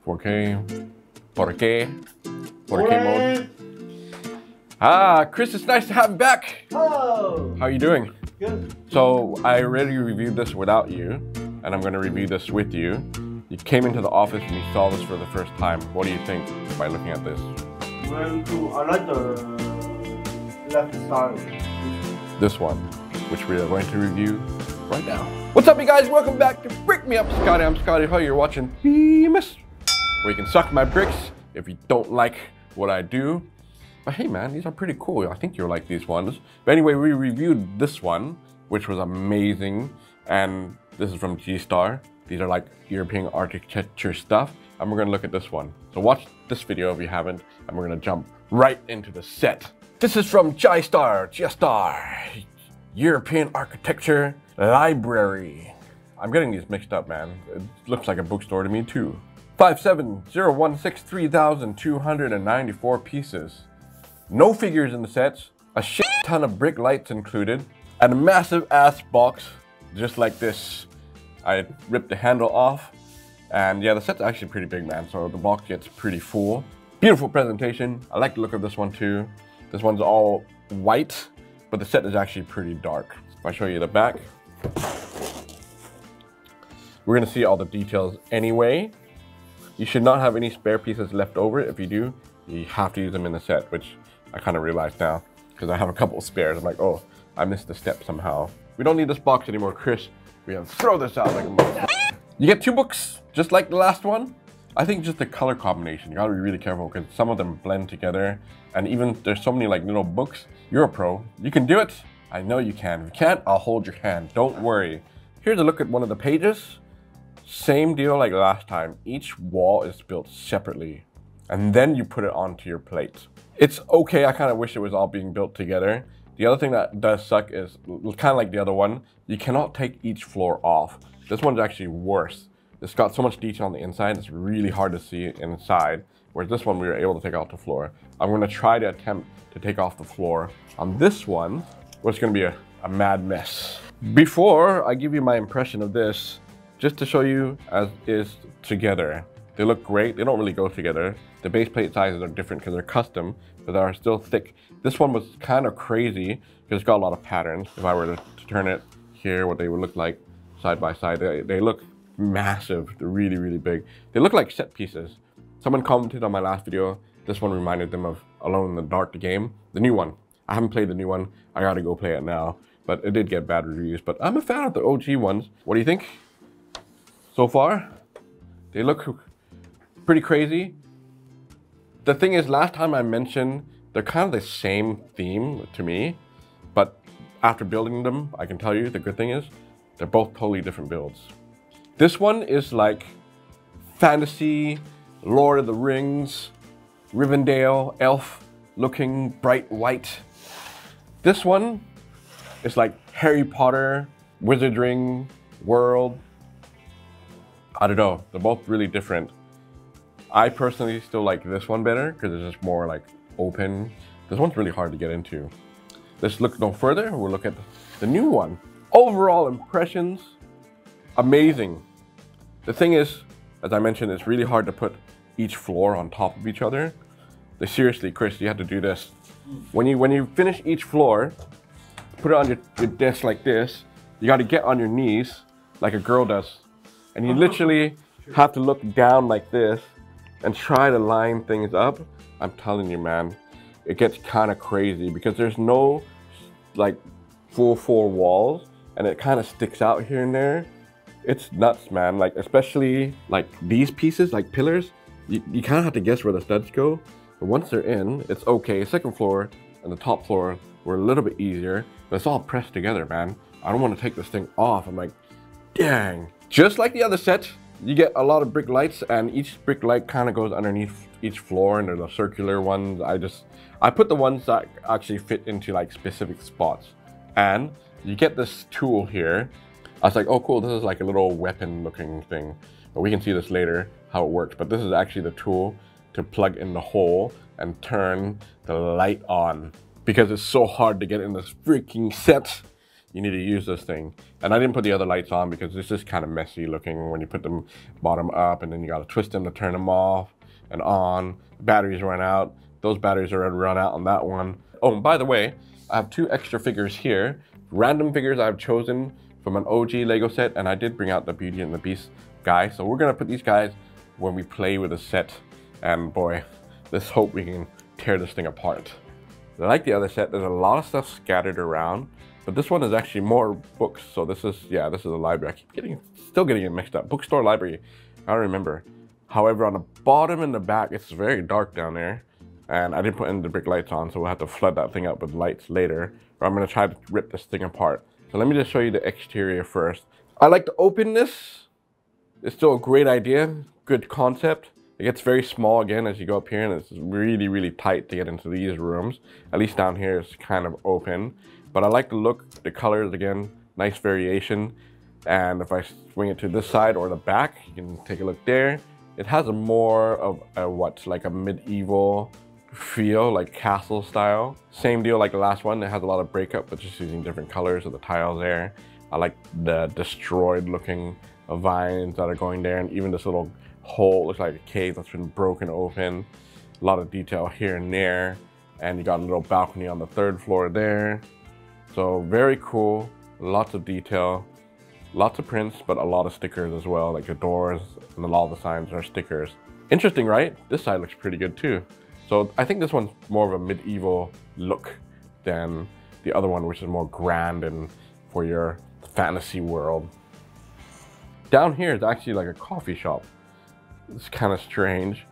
4K. ¿Por qué mode. Ah, Chris, it's nice to have you back. Hello. How are you doing? Good. So I already reviewed this without you, and I'm going to review this with you. You came into the office and you saw this for the first time. What do you think by looking at this? I like the left side. This one, which we are going to review right now. What's up, you guys? Welcome back to Brickmeupscottie. I'm Scottie. Hi, you're watching Mesa, where you can suck my bricks if you don't like what I do. But hey man, these are pretty cool. I think you'll like these ones. But anyway, we reviewed this one, which was amazing. And this is from Jiestar. These are like European architecture stuff. And we're gonna look at this one. So watch this video if you haven't, and we're gonna jump right into the set. This is from Jiestar, European Architecture Library. I'm getting these mixed up, man. It looks like a bookstore to me too. 570163294 pieces. No figures in the sets, a shit ton of brick lights included, and a massive ass box just like this. I ripped the handle off, and yeah, the set's actually pretty big, man, so the box gets pretty full. Beautiful presentation. I like the look of this one too. This one's all white, but the set is actually pretty dark. If I show you the back, we're gonna see all the details anyway. You should not have any spare pieces left over. If you do, you have to use them in the set, which I kind of realized now because I have a couple of spares. I'm like, oh, I missed a step somehow. We don't need this box anymore, Chris. We have to throw this out like a motherfucker. You get 2 books, just like the last one. I think just the color combination, you gotta be really careful because some of them blend together, and even there's so many like little books. You're a pro, you can do it. I know you can. If you can't, I'll hold your hand, don't worry. Here's a look at one of the pages. Same deal like last time. Each wall is built separately, and then you put it onto your plate. It's okay, I kind of wish it was all being built together. The other thing that does suck is, kind of like the other one, you cannot take each floor off. This one's actually worse. It's got so much detail on the inside, it's really hard to see inside. Whereas this one, we were able to take off the floor. I'm gonna try to attempt to take off the floor. On this one, it's gonna be a mad mess. Before I give you my impression of this, just to show you as is together. They look great, they don't really go together. The base plate sizes are different because they're custom, but they are still thick. This one was kind of crazy because it's got a lot of patterns. If I were to turn it here, what they would look like side by side, they look massive. They're really, really big. They look like set pieces. Someone commented on my last video, this one reminded them of Alone in the Dark, the game. The new one. I haven't played the new one. I gotta go play it now, but it did get bad reviews. But I'm a fan of the OG ones. What do you think? So far, they look pretty crazy. The thing is, last time I mentioned, they're kind of the same theme to me, but after building them, I can tell you the good thing is, they're both totally different builds. This one is like fantasy, Lord of the Rings, Rivendell, elf looking bright white. This one is like Harry Potter, Wizarding world. I don't know, they're both really different. I personally still like this one better because it's just more like open. This one's really hard to get into. Let's look no further, we'll look at the new one. Overall impressions, amazing. The thing is, as I mentioned, it's really hard to put each floor on top of each other. Seriously, Chris, you have to do this. When you finish each floor, put it on your desk like this, you gotta get on your knees like a girl does. And you literally have to look down like this and try to line things up. I'm telling you, man, it gets kind of crazy because there's no like full 4 walls and it kind of sticks out here and there. It's nuts, man. Like, especially like these pieces, like pillars, you kind of have to guess where the studs go. But once they're in, it's okay. Second floor and the top floor were a little bit easier, but it's all pressed together, man. I don't want to take this thing off. I'm like, dang. Just like the other set, you get a lot of brick lights, and each brick light kind of goes underneath each floor, and they're the circular ones. I put the ones that actually fit into like specific spots. And you get this tool here. I was like, oh cool, this is like a little weapon looking thing. But we can see this later, how it works. But this is actually the tool to plug in the hole and turn the light on. Because it's so hard to get in this freaking set. you need to use this thing. And I didn't put the other lights on because this is kind of messy looking when you put them bottom up, and then you got to twist them to turn them off and on. Batteries run out. Those batteries are run out on that one. Oh, and by the way, I have 2 extra figures here. Random figures I've chosen from an OG Lego set, and I did bring out the Beauty and the Beast guy. So we're gonna put these guys when we play with the set. And boy, let's hope we can tear this thing apart. Like the other set, there's a lot of stuff scattered around, but this one is actually more books. So this is a library. I keep still getting it mixed up. Bookstore, library, I don't remember. However, on the bottom and the back, it's very dark down there. And I didn't put in the brick lights on, so we'll have to flood that thing up with lights later. Or I'm gonna try to rip this thing apart. So let me just show you the exterior first. I like the openness. It's still a great idea, good concept. It gets very small again as you go up here, and it's really, really tight to get into these rooms. At least down here it's kind of open. But I like the look, the colors again, nice variation. And if I swing it to this side or the back, you can take a look there. It has a more of like a medieval feel, like castle style. Same deal like the last one. It has a lot of breakup, but just using different colors of the tiles there. I like the destroyed looking vines that are going there, and even this little hole looks like a cave that's been broken open. A lot of detail here and there, and you got a little balcony on the 3rd floor there. So very cool, lots of detail, lots of prints, but a lot of stickers as well, like the doors and a lot of the signs are stickers. Interesting, right? This side looks pretty good too. So I think this one's more of a medieval look than the other one, which is more grand and for your fantasy world. Down here is actually like a coffee shop. It's kind of strange.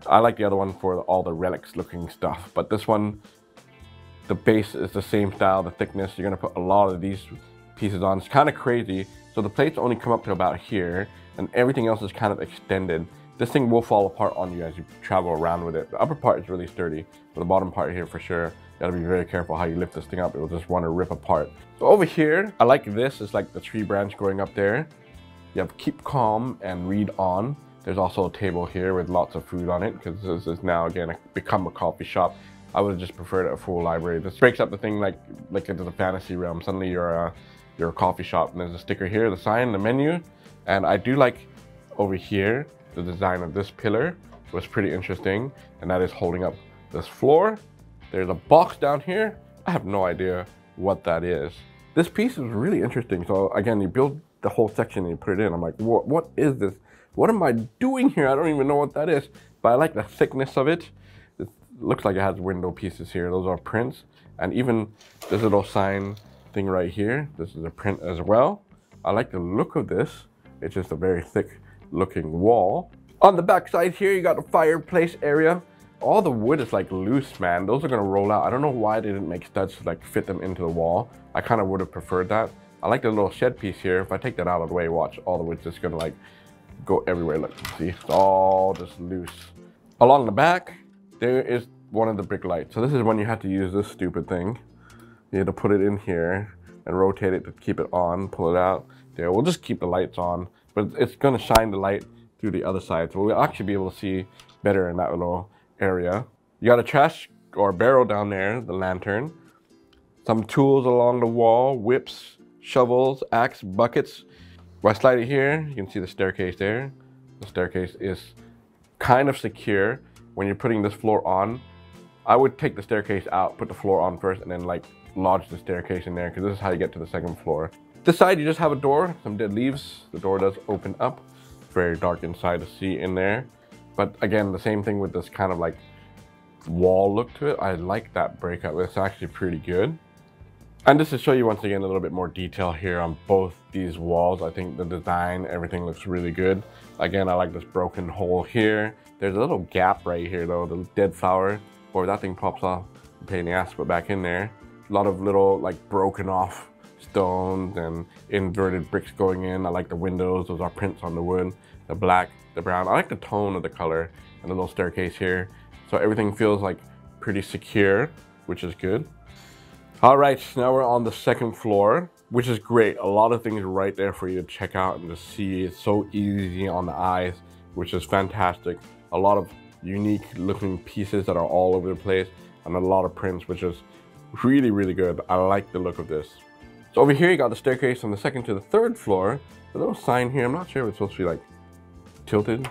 I like the other one for all the relics looking stuff, but this one, the base is the same style, the thickness. You're gonna put a lot of these pieces on. It's kind of crazy. So the plates only come up to about here, and everything else is kind of extended. This thing will fall apart on you as you travel around with it. The upper part is really sturdy, but the bottom part here for sure, you gotta be very careful how you lift this thing up. It will just want to rip apart. So over here, I like this. It's like the tree branch going up there. You have keep calm and read on. There's also a table here with lots of food on it, because this is now again become a coffee shop. I would have just preferred a full library. This breaks up the thing like into the fantasy realm. Suddenly you're a coffee shop, and there's a sticker here, the sign, the menu. And I do like over here, the design of this pillar was pretty interesting, and that is holding up this floor. There's a box down here. I have no idea what that is. This piece is really interesting. So again, you build the whole section and you put it in. I'm like, what is this? What am I doing here? I don't even know what that is, but I like the thickness of it. It looks like it has window pieces here. Those are prints. And even this little sign thing right here, this is a print as well. I like the look of this. It's just a very thick looking wall. On the back side here, you got the fireplace area. All the wood is like loose, man. Those are gonna roll out. I don't know why they didn't make studs to like fit them into the wall. I kind of would have preferred that. I like the little shed piece here. If I take that out of the way, watch, all the wood's just gonna like go everywhere. Look, see, it's all just loose. Along the back, there is one of the brick lights. So this is when you have to use this stupid thing. You have to put it in here and rotate it to keep it on, pull it out. There, we'll just keep the lights on, but it's gonna shine the light through the other side. So we'll actually be able to see better in that little area. You got a trash or barrel down there, the lantern. Some tools along the wall, whips, shovels, axe, buckets. When I slide it here, you can see the staircase there. The staircase is kind of secure. When you're putting this floor on, I would take the staircase out, put the floor on first, and then like lodge the staircase in there, because this is how you get to the second floor. This side, you just have a door, some dead leaves. The door does open up. It's very dark inside to see in there. But again, the same thing with this kind of like wall look to it. I like that breakup. It's actually pretty good. And just to show you once again a little bit more detail here on both these walls, I think the design, everything looks really good. Again, I like this broken hole here. There's a little gap right here though, the dead flower. Boy, that thing pops off, pain in the ass to put back in there. A lot of little like broken off stones and inverted bricks going in. I like the windows, those are prints on the wood, the black, the brown. I like the tone of the color and the little staircase here. So everything feels like pretty secure, which is good. All right, so now we're on the second floor, which is great. A lot of things right there for you to check out and to see. It's so easy on the eyes, which is fantastic. A lot of unique looking pieces that are all over the place and a lot of prints, which is really, really good. I like the look of this. So over here, you got the staircase from the second to the third floor. A little sign here. I'm not sure if it's supposed to be like tilted.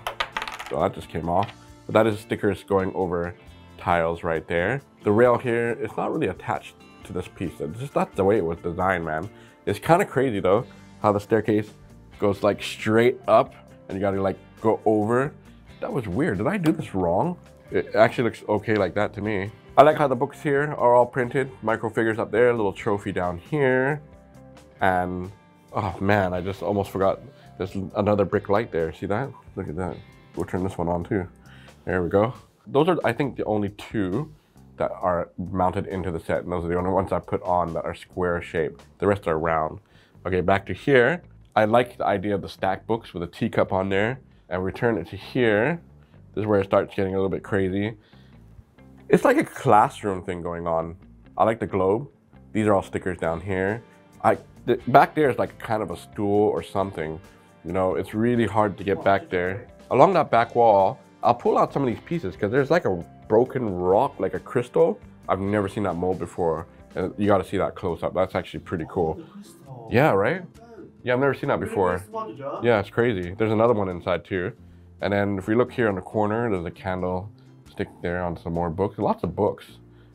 So that just came off. But that is stickers going over tiles right there. The rail here, it's not really attached to this piece. It's just not the way it was designed, man. It's kind of crazy though, how the staircase goes like straight up and you gotta like go over. That was weird. Did I do this wrong? It actually looks okay like that to me. I like how the books here are all printed. Micro figures up there, a little trophy down here. And oh man, I just almost forgot. There's another brick light there. See that? Look at that. We'll turn this one on too. There we go. Those are, I think, the only two that are mounted into the set. And those are the only ones I put on that are square shaped. The rest are round. Okay, back to here. I like the idea of the stack books with a teacup on there. And return it to here. This is where it starts getting a little bit crazy. It's like a classroom thing going on. I like the globe. These are all stickers down here. Back there is like kind of a stool or something. You know, it's really hard to get back there. Along that back wall, I'll pull out some of these pieces because there's like a broken rock, like a crystal. I've never seen that mold before. And you got to see that close up. That's actually pretty cool. Yeah, right? Yeah, I've never seen that before. Yeah, it's crazy. There's another one inside too. And then if we look here in the corner, there's a candle stick there on some more books. Lots of books.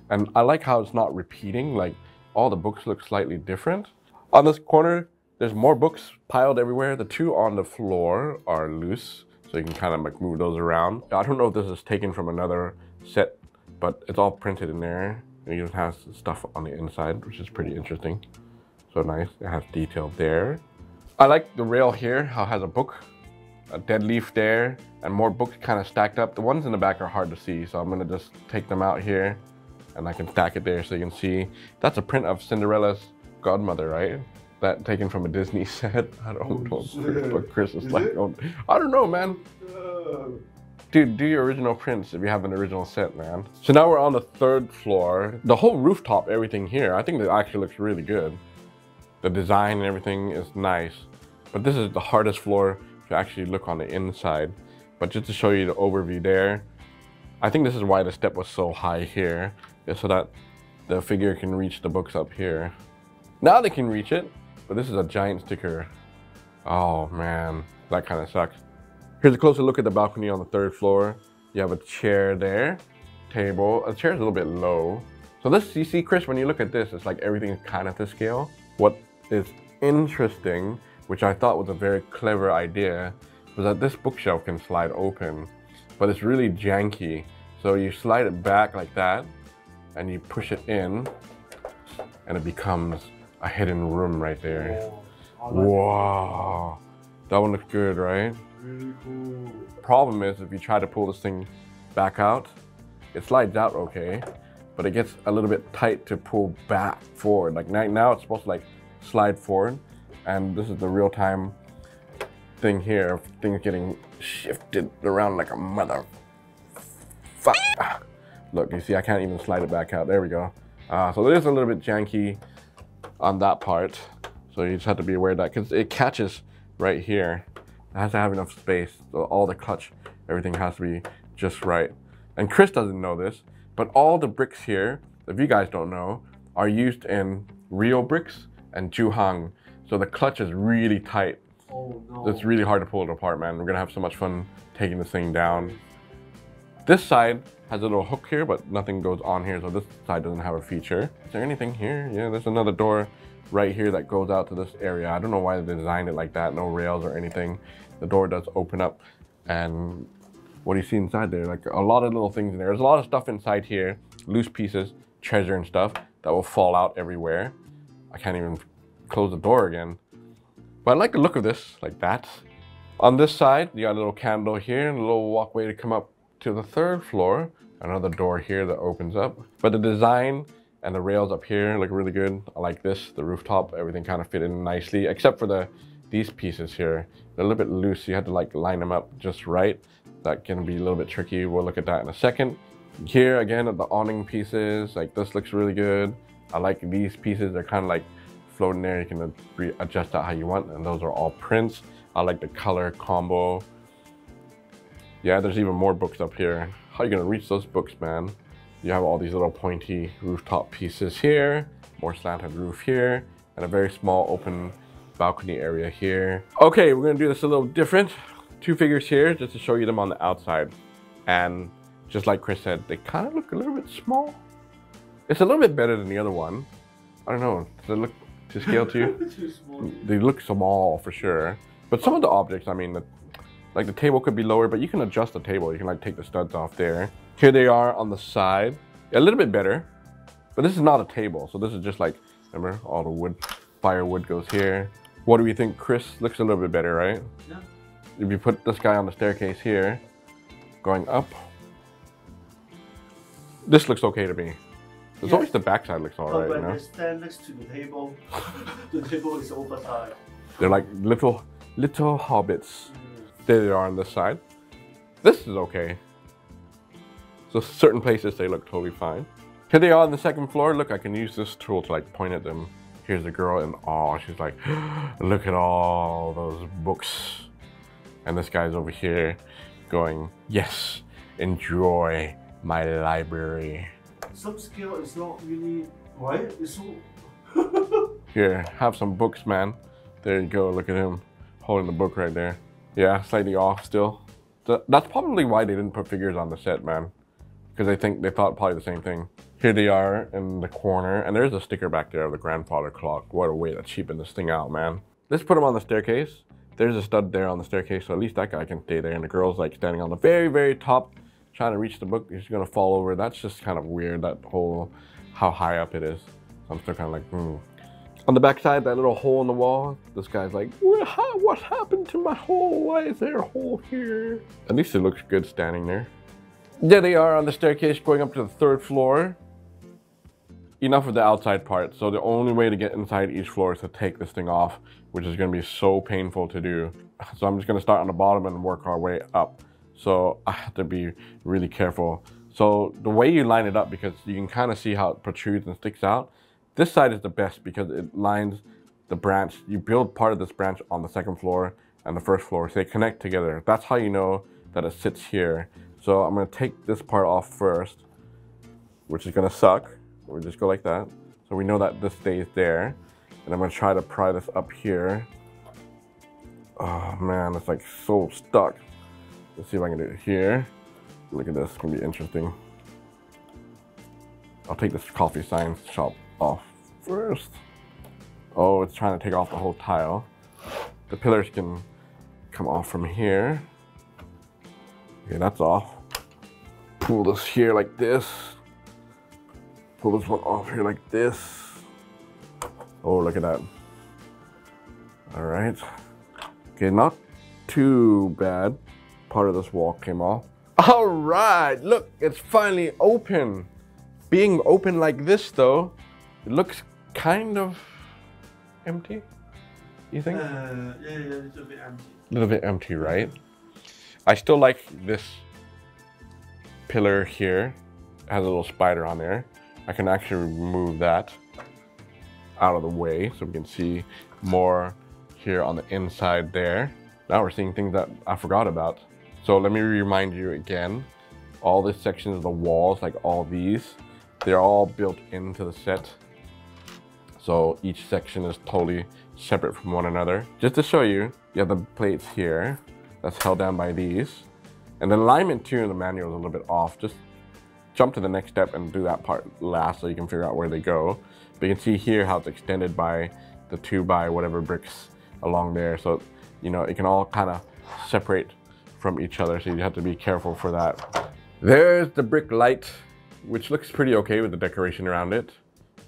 And I like how it's not repeating. Like all the books look slightly different. On this corner, there's more books piled everywhere. The two on the floor are loose, so you can kind of like move those around. I don't know if this is taken from another set, but it's all printed in there. It even has stuff on the inside, which is pretty interesting. So nice. It has detail there. I like the rail here, how it has a book, a dead leaf there, and more books kind of stacked up. The ones in the back are hard to see, so I'm gonna just take them out here and I can stack it there so you can see. That's a print of Cinderella's godmother, right? That taken from a Disney set. I don't know what Chris is like. I don't know, man. Dude, do your original prints if you have an original set, man. So now we're on the third floor. The whole rooftop, everything here, I think that actually looks really good. The design and everything is nice. But this is the hardest floor to actually look on the inside. But just to show you the overview there, I think this is why the step was so high here, is so that the figure can reach the books up here. Now they can reach it, but this is a giant sticker. Oh man, that kind of sucks. Here's a closer look at the balcony on the third floor. You have a chair there, table. The chair is a little bit low. So this, you see, Chris, when you look at this, it's like everything is kind of to scale. What is interesting, which I thought was a very clever idea, was that this bookshelf can slide open, but it's really janky. So you slide it back like that, and you push it in, and it becomes a hidden room right there. Wow, that one looks good, right? Really cool. Problem is, if you try to pull this thing back out, it slides out okay, but it gets a little bit tight to pull back forward. Like now it's supposed to like slide forward, and this is the real-time thing here of things getting shifted around like a mother. Fuck. Look, you see, I can't even slide it back out. There we go. So it is a little bit janky on that part. So you just have to be aware of that because it catches right here. It has to have enough space. So all the clutch, everything has to be just right. And Chris doesn't know this, but all the bricks here, if you guys don't know, are used in real bricks and Juhang. So the clutch is really tight. Oh no. It's really hard to pull it apart, man. We're gonna have so much fun taking this thing down. This side has a little hook here, but nothing goes on here, so this side doesn't have a feature. Is there anything here? Yeah, there's another door right here that goes out to this area. I don't know why they designed it like that, no rails or anything. The door does open up, and what do you see inside there? Like a lot of little things in there. There's a lot of stuff inside here, loose pieces, treasure and stuff that will fall out everywhere. I can't even close the door again. But I like the look of this, like that. On this side, you got a little candle here and a little walkway to come up to the third floor. Another door here that opens up. But the design and the rails up here look really good. I like this, the rooftop, everything kind of fit in nicely, except for these pieces here. They're a little bit loose, so you have to like line them up just right. That can be a little bit tricky. We'll look at that in a second. Here again, the awning pieces, like this looks really good. I like these pieces, they're kind of like floating there. You can adjust that how you want, and those are all prints. I like the color combo. Yeah, there's even more books up here. How are you gonna reach those books, man? You have all these little pointy rooftop pieces here, more slanted roof here, and a very small open balcony area here. Okay, we're gonna do this a little different. 2 figures here just to show you them on the outside. And just like Chris said, they kind of look a little bit small. It's a little bit better than the other one. I don't know, does it look to scale to you? Too small. They look small for sure. But some of the objects, I mean, like the table could be lower, but you can adjust the table. You can like take the studs off there. Here they are on the side. A little bit better, but this is not a table. So this is just like, remember, all the wood, firewood goes here. What do we think, Chris? Looks a little bit better, right? Yeah. If you put this guy on the staircase here, going up, this looks okay to me. There's always the backside looks alright, But you when know? they stand next to the table, the table is oversized. They're like little hobbits. There they are on this side. This is okay. So certain places they look totally fine. Here they are on the second floor. Look, I can use this tool to like point at them. Here's the girl and oh, she's like, look at all those books. And this guy's over here going, yes, enjoy my library. Some scale is not really right. It's so. Here, have some books, man. There you go, look at him holding the book right there. Yeah, slightly off still. That's probably why they didn't put figures on the set, man. Because I think they thought probably the same thing. Here they are in the corner, and there's a sticker back there of the grandfather clock. What a way to cheapen this thing out, man. Let's put him on the staircase. There's a stud there on the staircase, so at least that guy can stay there. And the girl's like standing on the very, very top, trying to reach the book. She's gonna fall over. That's just kind of weird, that whole, how high up it is. So I'm still kind of like, On the back side, that little hole in the wall, this guy's like, what happened to my hole? Why is there a hole here? At least it looks good standing there. There they are on the staircase going up to the 3rd floor. Enough of the outside part. So the only way to get inside each floor is to take this thing off, which is gonna be so painful to do. So I'm just gonna start on the bottom and work our way up. So I have to be really careful. So the way you line it up, because you can kind of see how it protrudes and sticks out, this side is the best because it lines the branch. You build part of this branch on the 2nd floor and the 1st floor, so they connect together. That's how you know that it sits here. So I'm gonna take this part off first, which is gonna suck. We'll just go like that. So we know that this stays there. And I'm gonna try to pry this up here. Oh man, it's like so stuck. Let's see if I can do it here. Look at this, it's gonna be interesting. I'll take this coffee science shop off first. Oh, it's trying to take off the whole tile. The pillars can come off from here. Okay, that's off. Pull this here like this. Pull this one off here like this. Oh, look at that. All right. Okay, not too bad. Part of this wall came off. All right, look, it's finally open. Being open like this though, it looks kind of empty, you think? Yeah, a little bit empty. A little bit empty, right? I still like this pillar here. It has a little spider on there. I can actually remove that out of the way so we can see more here on the inside there. Now we're seeing things that I forgot about. So let me remind you again, all this section of the walls, like all these, they're all built into the set. So each section is totally separate from one another. Just to show you, you have the plates here that's held down by these. And the alignment too in the manual is a little bit off. Just jump to the next step and do that part last so you can figure out where they go. But you can see here how it's extended by the 2 by whatever bricks along there. So, you know, it can all kind of separate from each other. So you have to be careful for that. There's the brick light, which looks pretty okay with the decoration around it.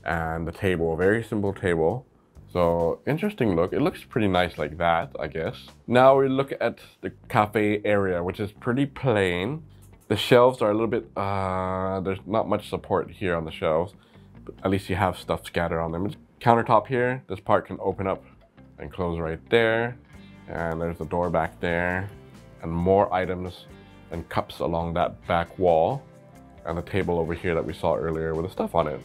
And the table, a very simple table. So interesting look. It looks pretty nice like that, I guess. Now we look at the cafe area, which is pretty plain. The shelves are a little bit, there's not much support here on the shelves, but at least you have stuff scattered on them. Countertop here, this part can open up and close right there. And there's the door back there and more items and cups along that back wall. And the table over here that we saw earlier with the stuff on it.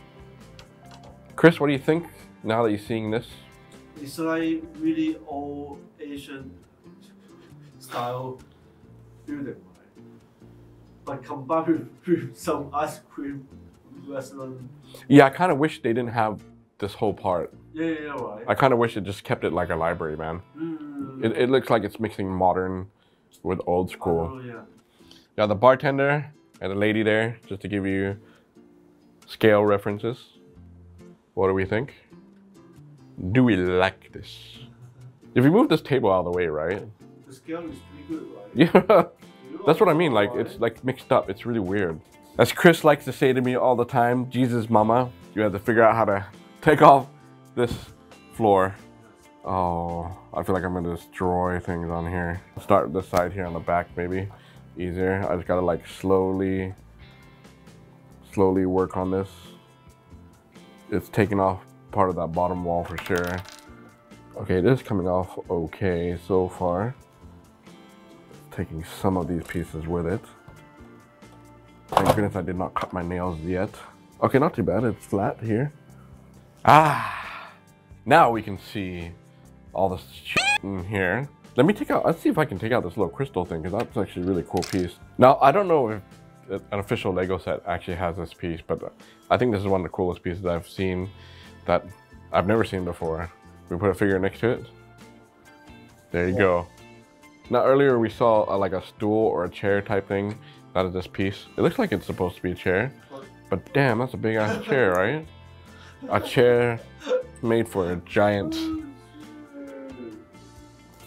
Chris, what do you think now that you're seeing this? It's like really old Asian style building, right? But combined with some ice cream restaurant. Yeah, I kind of wish they didn't have this whole part. Yeah, right. I kind of wish it just kept it like a library, man. It looks like it's mixing modern with old school. Oh, yeah. Got the bartender and the lady there, just to give you scale references. What do we think? Do we like this? If we move this table out of the way, right? The scale is pretty good, right? Yeah, that's what I mean. Like, it's like mixed up. It's really weird. As Chris likes to say to me all the time, Jesus mama, you have to figure out how to take off this floor. Oh, I feel like I'm gonna destroy things on here. I'll start this side here on the back, maybe. Easier. I just gotta like slowly work on this. It's taking off part of that bottom wall for sure. Okay, this is coming off okay so far. Taking some of these pieces with it. Thank goodness I did not cut my nails yet. Okay, not too bad. It's flat here. Ah, now we can see all this shit in here. Let me take out, let's see if I can take out this little crystal thing, because that's actually a really cool piece. Now, I don't know if an official Lego set actually has this piece, but I think this is one of the coolest pieces I've seen that I've never seen before. We put a figure next to it. There you go. Now, earlier we saw like a stool or a chair type thing. That is this piece. It looks like it's supposed to be a chair, but damn, that's a big ass chair, right? A chair made for a giant.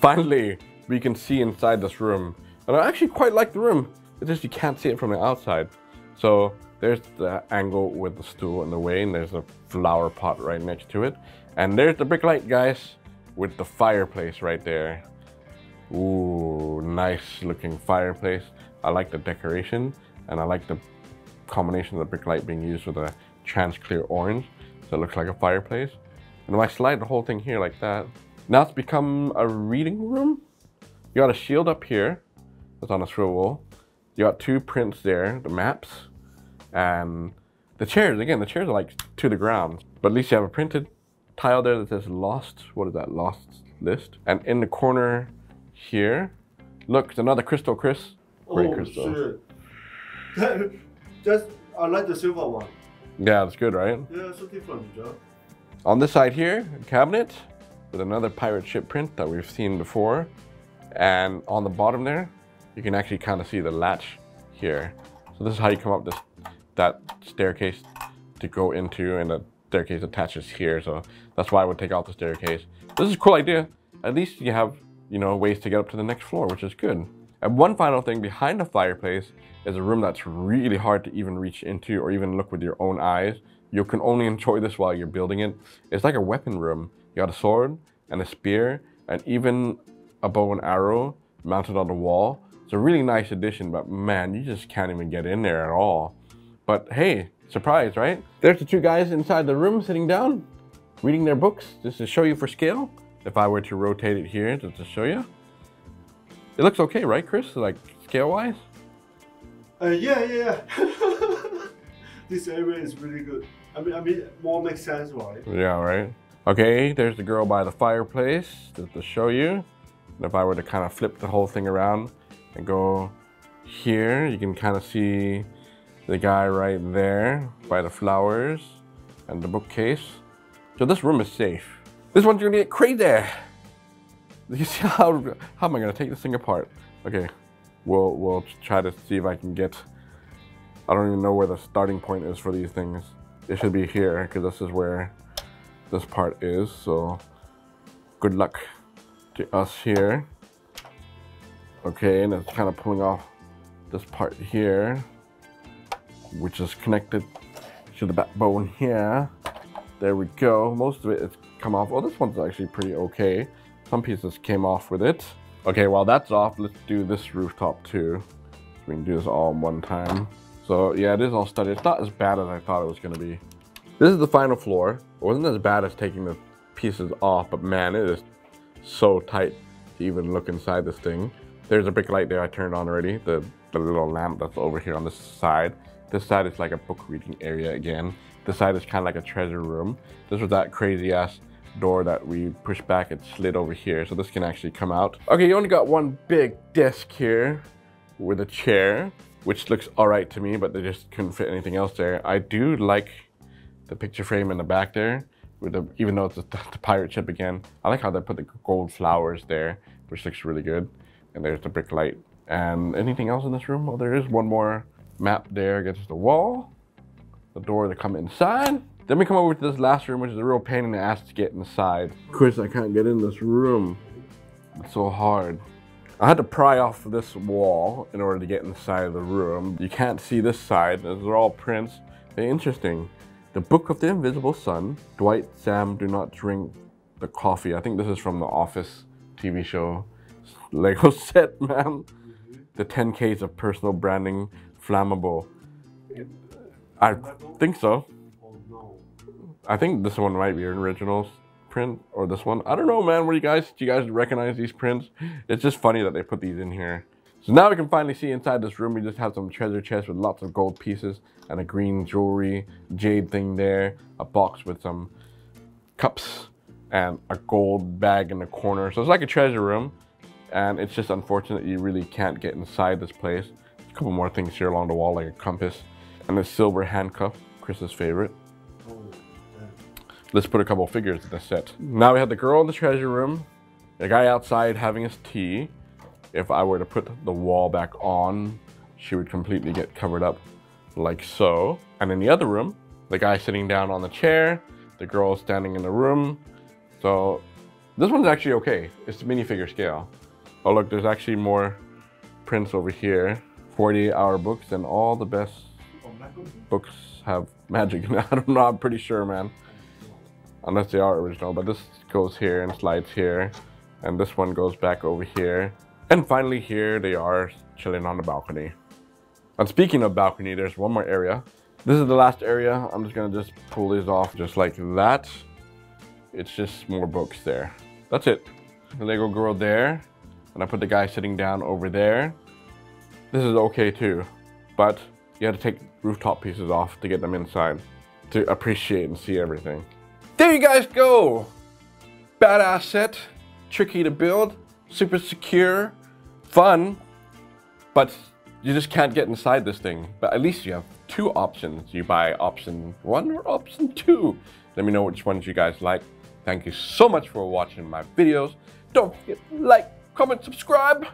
Finally, we can see inside this room. And I actually quite like the room. It's just you can't see it from the outside. So there's the angle with the stool in the way, and there's a flower pot right next to it. And there's the brick light, guys, with the fireplace right there. Ooh, nice looking fireplace. I like the decoration, and I like the combination of the brick light being used with a trans clear orange. So it looks like a fireplace. And if I slide the whole thing here like that, now it's become a reading room. You got a shield up here that's on a swivel. You got two prints there, the maps, and the chairs. Again, the chairs are like to the ground, but at least you have a printed tile there that says lost. What is that? Lost list. And in the corner here, look, it's another crystal, Chris. Great crystal. Shit. Just, I like the silver one. Yeah, that's good, right? Yeah, so different, Joe. On this side here, a cabinet with another pirate ship print that we've seen before. And on the bottom there, you can actually kind of see the latch here. So this is how you come up that staircase to go into, and the staircase attaches here. So that's why I would take out the staircase. This is a cool idea. At least you have, you know, ways to get up to the next floor, which is good. And one final thing, behind the fireplace is a room that's really hard to even reach into or even look with your own eyes. You can only enjoy this while you're building it. It's like a weapon room. You got a sword and a spear and even a bow and arrow mounted on the wall. It's a really nice addition, but man, you just can't even get in there at all. But hey, surprise, right? There's the two guys inside the room sitting down, reading their books. Just to show you for scale. If I were to rotate it here just to show you. It looks okay, right, Chris? Like scale-wise? Yeah. This area is really good. I mean, more makes sense, right? Yeah, right. Okay, there's the girl by the fireplace, just to show you. And if I were to kind of flip the whole thing around and go here, you can kind of see the guy right there by the flowers and the bookcase. So this room is safe. This one's gonna get crazy. You see how am I gonna take this thing apart? Okay, we'll try to see if I can get. I don't even know where the starting point is for these things. It should be here because this is where this part is. So good luck to us here. Okay, and it's kind of pulling off this part here, which is connected to the backbone here. There we go. Most of it is come off. Oh, this one's actually pretty okay. Some pieces came off with it. Okay, while that's off, let's do this rooftop too. So we can do this all in one time. So yeah, it is all studded. It's not as bad as I thought it was gonna be. This is the final floor. It wasn't as bad as taking the pieces off, but man, it is so tight to even look inside this thing. There's a brick light there I turned on already. The little lamp that's over here on this side. This side is like a book reading area again. This side is kind of like a treasure room. This was that crazy ass door that we pushed back and slid over here, so this can actually come out. Okay, you only got one big desk here with a chair, which looks all right to me, but they just couldn't fit anything else there. I do like the picture frame in the back there, with the, even though it's the pirate ship again. I like how they put the gold flowers there, which looks really good. And there's the brick light. And anything else in this room? Oh, there is one more map there against the wall. The door to come inside. Then we come over to this last room, which is a real pain in the ass to get inside. Chris, I can't get in this room. It's so hard. I had to pry off this wall in order to get inside of the room. You can't see this side. Those are all prints. Very interesting. The Book of the Invisible Sun. Dwight, Sam, do not drink the coffee. I think this is from the Office TV show. Lego set, man. The 10 Ks of personal branding, flammable. I think so. I think this one might be an original print, or this one. I don't know, man. Do you guys recognize these prints? It's just funny that they put these in here. So now we can finally see inside this room. We just have some treasure chests with lots of gold pieces and a green jewelry, jade thing there, a box with some cups and a gold bag in the corner. So it's like a treasure room, and it's just unfortunate you really can't get inside this place. A couple more things here along the wall, like a compass and a silver handcuff, Chris's favorite. Let's put a couple figures in the set. Now we have the girl in the treasure room, the guy outside having his tea. If I were to put the wall back on, she would completely get covered up like so. And in the other room, the guy sitting down on the chair, the girl standing in the room. So this one's actually okay. It's the minifigure scale. Oh look, there's actually more prints over here. 48-hour books, and all the best books have magic in it. I don't know, I'm pretty sure, man. Unless they are original, but this goes here and slides here. And this one goes back over here. And finally here they are chilling on the balcony. And speaking of balcony, there's one more area. This is the last area. I'm just gonna pull these off just like that. It's just more books there. That's it. The Lego girl there. And I put the guy sitting down over there. This is okay too, but you have to take rooftop pieces off to get them inside to appreciate and see everything. There you guys go. Badass set, tricky to build, super secure, fun, but you just can't get inside this thing. But at least you have two options. You buy option 1 or option 2. Let me know which ones you guys like. Thank you so much for watching my videos. Don't forget to like, comment, subscribe.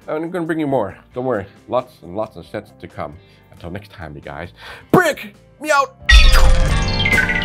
And I'm gonna bring you more. Don't worry, lots and lots of sets to come. Until next time, you guys. Brick me out.